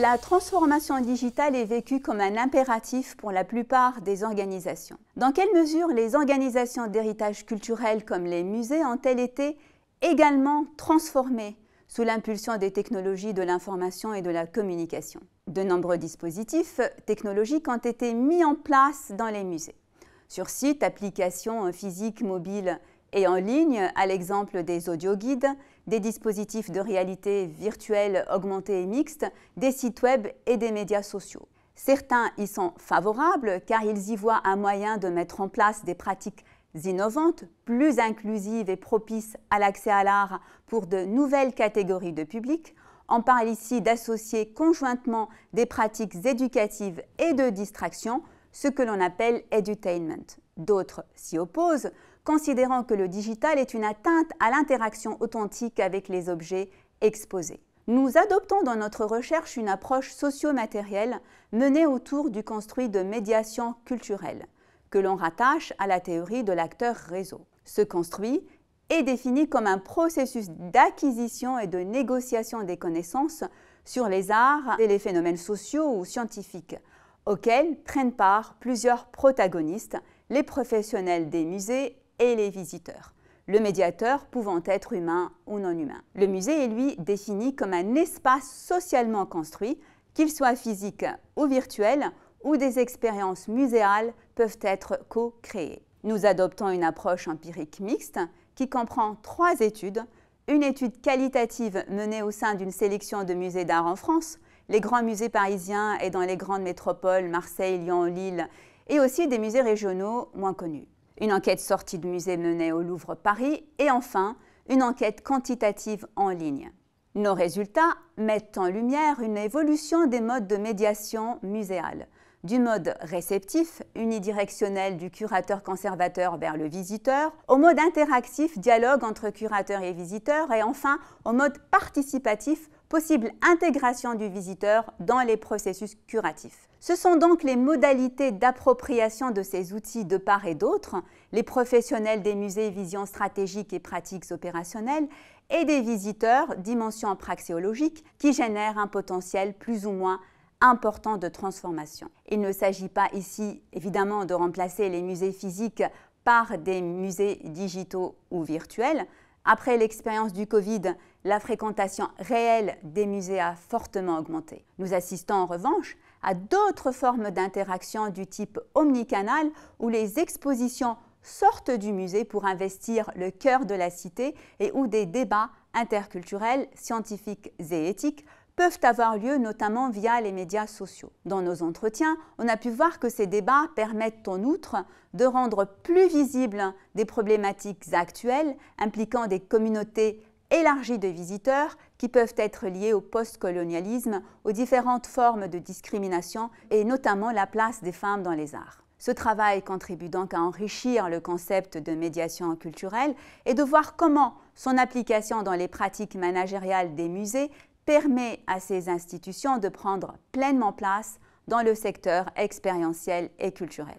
La transformation digitale est vécue comme un impératif pour la plupart des organisations. Dans quelle mesure les organisations d'héritage culturel comme les musées ont-elles été également transformées sous l'impulsion des technologies de l'information et de la communication? De nombreux dispositifs technologiques ont été mis en place dans les musées. Sur site, applications physiques, mobiles et en ligne, à l'exemple des audioguides, des dispositifs de réalité virtuelle augmentée et mixte, des sites web et des médias sociaux. Certains y sont favorables car ils y voient un moyen de mettre en place des pratiques innovantes, plus inclusives et propices à l'accès à l'art pour de nouvelles catégories de public. On parle ici d'associer conjointement des pratiques éducatives et de distraction, ce que l'on appelle edutainment. D'autres s'y opposent, considérant que le digital est une atteinte à l'interaction authentique avec les objets exposés. Nous adoptons dans notre recherche une approche socio-matérielle menée autour du construit de médiation culturelle, que l'on rattache à la théorie de l'acteur réseau. Ce construit est défini comme un processus d'acquisition et de négociation des connaissances sur les arts et les phénomènes sociaux ou scientifiques, auxquels prennent part plusieurs protagonistes, les professionnels des musées et les visiteurs, le médiateur pouvant être humain ou non humain. Le musée est lui défini comme un espace socialement construit, qu'il soit physique ou virtuel, où des expériences muséales peuvent être co-créées. Nous adoptons une approche empirique mixte qui comprend 3 études, une étude qualitative menée au sein d'une sélection de musées d'art en France, les grands musées parisiens et dans les grandes métropoles Marseille, Lyon, Lille, et aussi des musées régionaux moins connus. Une enquête sortie de musée menée au Louvre Paris et enfin une enquête quantitative en ligne. Nos résultats mettent en lumière une évolution des modes de médiation muséale, du mode réceptif, unidirectionnel du curateur-conservateur vers le visiteur, au mode interactif, dialogue entre curateur et visiteur, et enfin au mode participatif, possible intégration du visiteur dans les processus curatifs. Ce sont donc les modalités d'appropriation de ces outils de part et d'autre, les professionnels des musées, vision stratégique et pratiques opérationnelles, et des visiteurs, dimension praxéologique, qui génèrent un potentiel plus ou moins important de transformation. Il ne s'agit pas ici, évidemment, de remplacer les musées physiques par des musées digitaux ou virtuels. Après l'expérience du Covid, la fréquentation réelle des musées a fortement augmenté. Nous assistons en revanche à d'autres formes d'interaction du type omnicanal où les expositions sortent du musée pour investir le cœur de la cité et où des débats interculturels, scientifiques et éthiques peuvent avoir lieu notamment via les médias sociaux. Dans nos entretiens, on a pu voir que ces débats permettent en outre de rendre plus visibles des problématiques actuelles impliquant des communautés élargies de visiteurs qui peuvent être liées au post-colonialisme, aux différentes formes de discrimination et notamment la place des femmes dans les arts. Ce travail contribue donc à enrichir le concept de médiation culturelle et de voir comment son application dans les pratiques managériales des musées permet à ces institutions de prendre pleinement place dans le secteur expérientiel et culturel.